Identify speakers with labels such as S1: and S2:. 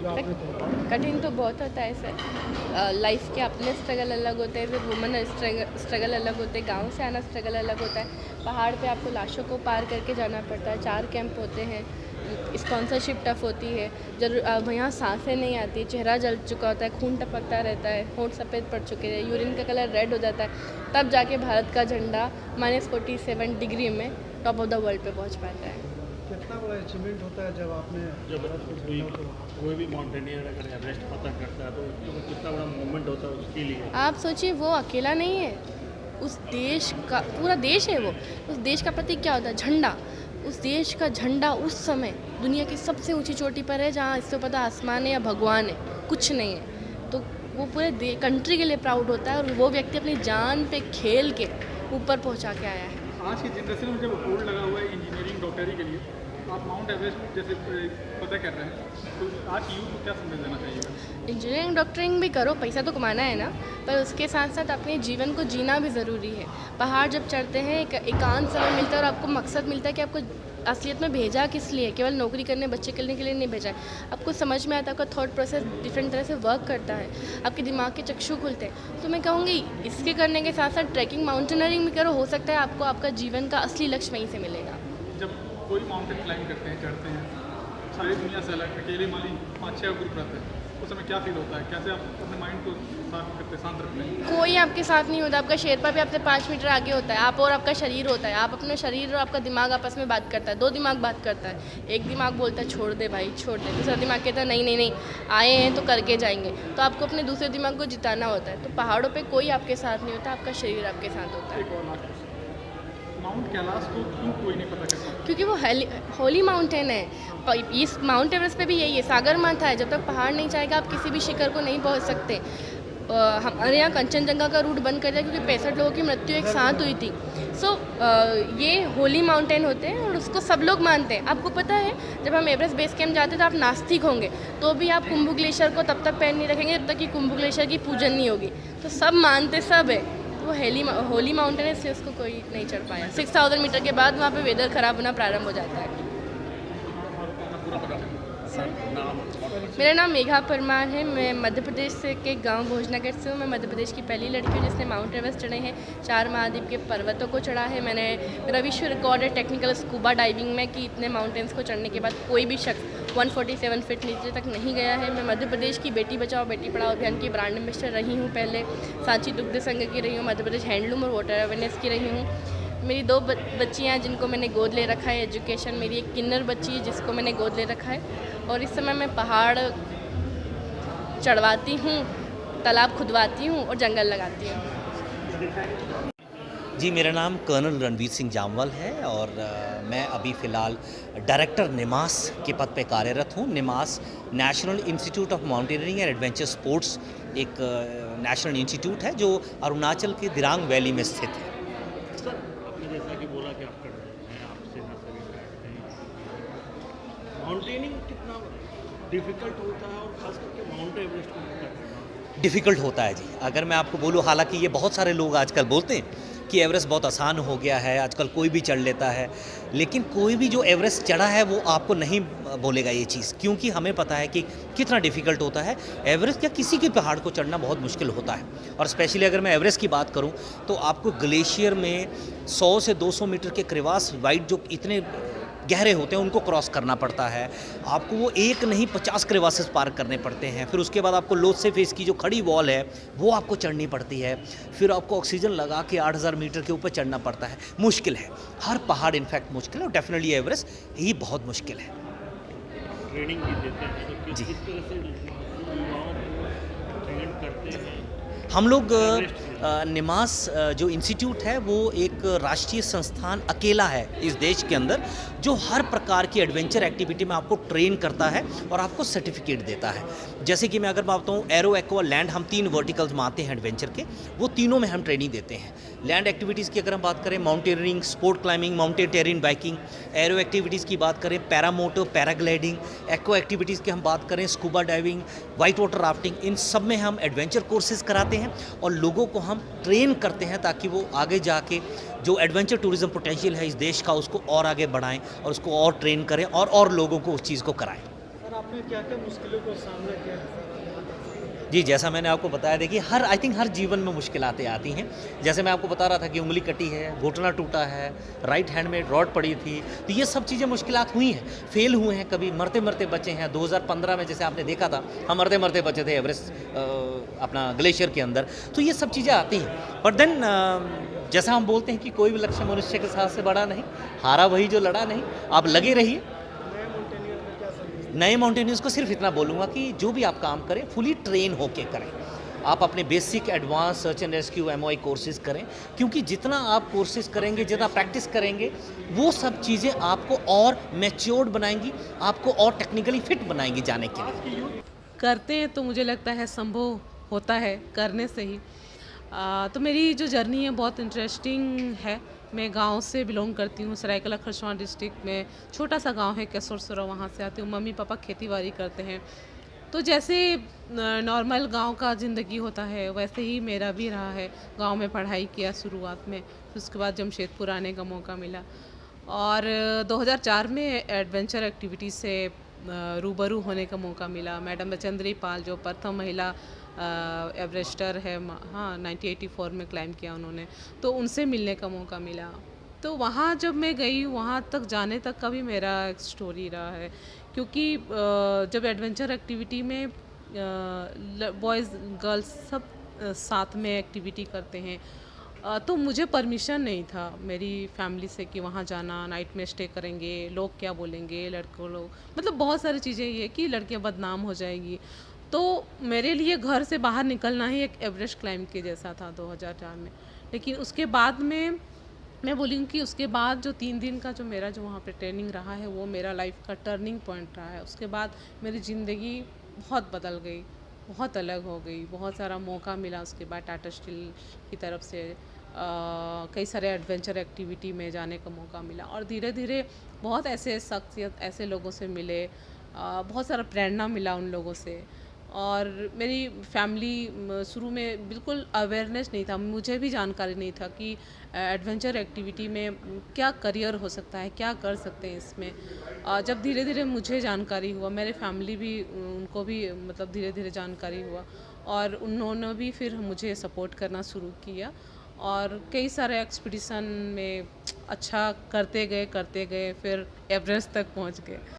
S1: जो आपने तय किया?
S2: कठिन तो बहुत होता है सर। लाइफ के अपने स्ट्रगल अलग होते हैं, फिर वुमेन स्ट्रगल अलग होते हैं, गांव से आना स्ट्रगल अलग होता है। पहाड़ पे आपको लाशों को पार करके जाना पड़ता है, 4 कैंप होते हैं, स्पॉन्सरशिप टफ होती है, यहाँ सांसें नहीं आती, चेहरा जल चुका होता है, खून टपकता रहता है, होंठ सफ़ेद पड़ चुके हैं, यूरिन का कलर रेड हो जाता है, तब जाके भारत का झंडा -47 डिग्री में टॉप ऑफ द वर्ल्ड पे पहुँच पाता है।
S1: कितना बड़ा अचीवमेंट होता है जब आपने
S3: जब
S1: भारत को
S3: कोई
S1: झंडा को
S3: कोई भी माउंटेनियर अगर एवरेस्ट फतह करता है तो उसके ऊपर कितना बड़ा मूवमेंट होता है उसके लिए।
S2: आप सोचिए वो अकेला नहीं है, उस देश का पूरा देश है वो। उस देश का प्रतीक क्या होता है? झंडा। उस देश का झंडा उस समय दुनिया की सबसे ऊंची चोटी पर है, जहाँ इससे पता आसमान है या भगवान है, कुछ नहीं है। तो वो पूरे कंट्री के लिए प्राउड होता है, और वो व्यक्ति अपनी जान पे खेल के ऊपर पहुंचा के आया है।
S4: आज की जनरेशन में जब बोर्ड लगा हुआ है इंजीनियरिंग डॉक्टरी के लिए, आप माउंट एवरेस्ट जैसे पता कर रहे हैं, तो आज यूथ को क्या संदेश देना चाहिए?
S2: इंजीनियरिंग डॉक्टरिंग भी करो, पैसा तो कमाना है ना, पर उसके साथ साथ अपने जीवन को जीना भी ज़रूरी है। पहाड़ जब चढ़ते हैं एक एकांत समय मिलता है, और आपको मकसद मिलता है कि आपको असलियत में भेजा किस लिए, केवल नौकरी करने बच्चे करने के लिए नहीं भेजा है। आपको समझ में आता है, आपका थॉट प्रोसेस डिफरेंट तरह से वर्क करता है, आपके दिमाग के चक्षु खुलते हैं। तो मैं कहूँगी इसके करने के साथ साथ ट्रैकिंग माउंटेनरिंग भी करो, हो सकता है आपको आपका जीवन का असली लक्ष्य वहीं से मिलेगा।
S4: जब कोई माउंटेन क्लाइंब करते हैं, चढ़ते हैं, सारी दुनिया से अलग, अकेले मान ली 5-6 ग्रुप रहते हैं, उस समय क्या फील होता है? कैसे आप अपने माइंड को शांत रखते हैं?
S2: कोई आपके साथ नहीं होता, आपका शेरपा भी आपसे 5 मीटर आगे होता है, आप और आपका शरीर होता है। आप अपने शरीर और आपका दिमाग आपस में बात करता है, 2 दिमाग बात करता है। एक दिमाग बोलता है छोड़ दे भाई छोड़ दे, दूसरा दिमाग कहता है नहीं नहीं नहीं, आए हैं तो करके जाएंगे। तो आपको अपने दूसरे दिमाग को जिताना होता है। तो पहाड़ों पर कोई आपके साथ नहीं होता, आपका शरीर आपके साथ होता है।
S4: एक और लास्ट क्वेश्चन, माउंट कैलाश को क्यों कोई नहीं पता करता?
S2: क्योंकि वो होली माउंटेन है। इस माउंट एवरेस्ट पे भी यही है, सागर माथा है, जब तक पहाड़ नहीं जाएगा आप किसी भी शिखर को नहीं पहुंच सकते। हमारे यहाँ कंचनजंगा का रूट बंद कर दिया क्योंकि 65 लोगों की मृत्यु एक साथ हुई थी। ये होली माउंटेन होते हैं और उसको सब लोग मानते हैं। आपको पता है जब हम एवरेस्ट बेस कैंप जाते हैं तो आप नास्तिक होंगे, तो भी आप कुंभ ग्लेशियर को तब तक पैर नहीं रखेंगे जब तक कि कुंभ ग्लेशियर की पूजन नहीं होगी। तो सब मानते सब है। वो होली माउंटेन है, इसलिए उसको कोई नहीं चढ़ पाया। 6000 मीटर के बाद वहाँ पे वेदर खराब होना प्रारंभ हो जाता है। मेरा नाम मेघा परमार है। मैं मध्य प्रदेश से के गांव भोजनगर से हूँ। मैं मध्य प्रदेश की पहली लड़की हूँ जिसने माउंट एवरेस्ट चढ़े हैं, 4 महाद्वीप के पर्वतों को चढ़ा है। मेरा विश्व रिकॉर्ड है टेक्निकल स्कूबा डाइविंग में कि इतने माउंटेन्स को चढ़ने के बाद कोई भी शख्स 147 फीट नीचे तक नहीं गया है। मैं मध्य प्रदेश की बेटी बचाओ बेटी पढ़ाओ अभियान की ब्रांड एम्बेसडर रही हूँ, पहले सांची दुग्ध संघ की रही हूँ, मध्य प्रदेश हैंडलूम और वाटर अवेयरनेस की रही हूँ। मेरी 2 बच्चियाँ हैं जिनको मैंने गोद ले रखा है, एजुकेशन। मेरी एक किन्नर बच्ची है जिसको मैंने गोद ले रखा है, और इस समय मैं पहाड़ चढ़वाती हूँ, तालाब खुदवाती हूँ और जंगल लगाती हूँ।
S5: जी, मेरा नाम कर्नल रणवीर सिंह जामवाल है और मैं अभी फ़िलहाल डायरेक्टर निमास के पद पे कार्यरत हूँ। NIMAS national institute of mountaineering and adventure sports एक नेशनल इंस्टीट्यूट है जो अरुणाचल के दिरांग वैली में स्थित है।
S3: सर आपने जैसा कि बोला कि आप कर रहे हैं, आपसे ना सभी बैठते हैं, माउंटेनिंग कितना डिफ़िकल्ट होता है और ख़ास करके माउंट एवरेस्ट को पूरा करना?
S5: डिफ़िकल्ट होता है जी। अगर मैं आपको बोलूँ, हालांकि ये बहुत सारे लोग आजकल बोलते हैं कि एवरेस्ट बहुत आसान हो गया है, आजकल कोई भी चढ़ लेता है, लेकिन कोई भी जो एवरेस्ट चढ़ा है वो आपको नहीं बोलेगा ये चीज़, क्योंकि हमें पता है कि कितना डिफ़िकल्ट होता है। एवरेस्ट या किसी के पहाड़ को चढ़ना बहुत मुश्किल होता है, और स्पेशली अगर मैं एवरेस्ट की बात करूं तो आपको ग्लेशियर में 100 से 200 मीटर के क्रेवास वाइड जो इतने गहरे होते हैं उनको क्रॉस करना पड़ता है। आपको वो एक नहीं 50 क्रेवासेस पार करने पड़ते हैं। फिर उसके बाद आपको लोत्से फेस की जो खड़ी वॉल है वो आपको चढ़नी पड़ती है। फिर आपको ऑक्सीजन लगा के 8000 मीटर के ऊपर चढ़ना पड़ता है। मुश्किल है, हर पहाड़ इनफैक्ट मुश्किल है, और डेफिनेटली एवरेस्ट ही बहुत मुश्किल है।
S3: ट्रेनिंग भी देते हैं तो
S5: जी।
S3: किस तरह से युवाओं को ट्रेन करते हैं?
S5: हम लोग निमास जो इंस्टीट्यूट है वो एक राष्ट्रीय संस्थान अकेला है इस देश के अंदर जो हर प्रकार की एडवेंचर एक्टिविटी में आपको ट्रेन करता है और आपको सर्टिफिकेट देता है। जैसे कि मैं अगर बात बताऊँ, एरो, एक्वा, लैंड, हम 3 वर्टिकल्स में आते हैं एडवेंचर के, वो तीनों में हम ट्रेनिंग देते हैं। लैंड एक्टिविटीज़ की अगर हम बात करें, mountaineering, sport climbing, mountain टेरिन biking. Arrow activities की बात करें, पैरामोटर, पैराग्लाइडिंग। एक्वा एक्टिविटीज़ की हम बात करें, scuba diving, white water rafting. इन सब में हम एडवेंचर कोर्सेज कराते हैं और लोगों को हम ट्रेन करते हैं ताकि वो आगे जाके जो एडवेंचर टूरिज्म पोटेंशियल है इस देश का उसको और आगे बढ़ाएं और उसको और ट्रेन करें और लोगों को उस चीज़ को कराएं।
S1: सर, आप में क्या क्या मुश्किलों को सामना किया है?
S5: जी, जैसा मैंने आपको बताया, देखिए आई थिंक हर जीवन में मुश्किलातें आती हैं। जैसे मैं आपको बता रहा था कि उंगली कटी है, घुटना टूटा है, राइट हैंड में रॉड पड़ी थी, तो ये सब चीज़ें मुश्किलात हुई हैं। फेल हुए हैं, कभी मरते-मरते बचे हैं। 2015 में जैसे आपने देखा था, हम मरते-मरते बचे थे एवरेस्ट अपना ग्लेशियर के अंदर, तो ये सब चीज़ें आती हैं। बट देन जैसा हम बोलते हैं कि कोई भी लक्ष्य मनुष्य के साथ से बड़ा नहीं, हारा वही जो लड़ा नहीं। आप लगे रहिए।
S1: नए माउंटेनियर में क्या संदेश?
S5: नए माउंटेनियर्स को सिर्फ इतना बोलूँगा कि जो भी आप काम करें फुली ट्रेन होके करें। आप अपने basic advance search and rescue MOI courses करें, क्योंकि जितना आप कोर्सेज करेंगे, जितना प्रैक्टिस करेंगे, वो सब चीज़ें आपको और मैच्योर्ड बनाएंगी, आपको और टेक्निकली फिट बनाएंगी जाने के लिए।
S6: करते हैं तो मुझे लगता है संभव होता है करने से ही। तो मेरी जो जर्नी है बहुत इंटरेस्टिंग है। मैं गांव से बिलोंग करती हूँ, सरायकला खरसावां डिस्ट्रिक्ट में छोटा सा गांव है केसरसुरा, वहाँ से आती हूँ। मम्मी पापा खेती बाड़ी करते हैं, तो जैसे नॉर्मल गांव का ज़िंदगी होता है वैसे ही मेरा भी रहा है। गांव में पढ़ाई किया शुरुआत में, फिर उसके बाद जमशेदपुर आने का मौका मिला और 2004 में एडवेंचर एक्टिविटी से रूबरू होने का मौका मिला। मैडम बचेंद्री पाल जो प्रथम महिला एवरेस्टर है, हाँ 1984 में क्लाइम किया उन्होंने, तो उनसे मिलने का मौका मिला। तो वहाँ जब मैं गई, वहाँ तक जाने तक का भी मेरा एक स्टोरी रहा है, क्योंकि जब एडवेंचर एक्टिविटी में बॉयज़ गर्ल्स सब साथ में एक्टिविटी करते हैं, तो मुझे परमिशन नहीं था मेरी फैमिली से कि वहाँ जाना, नाइट में स्टे करेंगे, लोग क्या बोलेंगे, लड़कों लोग, मतलब बहुत सारी चीज़ें ये कि लड़कियाँ बदनाम हो जाएगी। तो मेरे लिए घर से बाहर निकलना ही एक एवरेस्ट क्लाइंब के जैसा था 2004 में। लेकिन उसके बाद में मैं बोलूँ कि उसके बाद जो 3 दिन का जो मेरा जो वहाँ पे ट्रेनिंग रहा है, वो मेरा लाइफ का टर्निंग पॉइंट रहा है। उसके बाद मेरी ज़िंदगी बहुत बदल गई, बहुत अलग हो गई। बहुत सारा मौका मिला उसके बाद टाटा स्टील की तरफ से, कई सारे एडवेंचर एक्टिविटी में जाने का मौका मिला और धीरे धीरे बहुत ऐसे शख्सियत, ऐसे लोगों से मिले, बहुत सारा प्रेरणा मिला उन लोगों से। और मेरी फैमिली शुरू में बिल्कुल अवेयरनेस नहीं था, मुझे भी जानकारी नहीं था कि एडवेंचर एक्टिविटी में क्या करियर हो सकता है, क्या कर सकते हैं इसमें। जब धीरे धीरे मुझे जानकारी हुआ, मेरे फैमिली भी, उनको भी मतलब धीरे धीरे जानकारी हुआ और उन्होंने भी फिर मुझे सपोर्ट करना शुरू किया और कई सारे एक्सपीडिशन में अच्छा करते गए फिर एवरेस्ट तक पहुंच गए।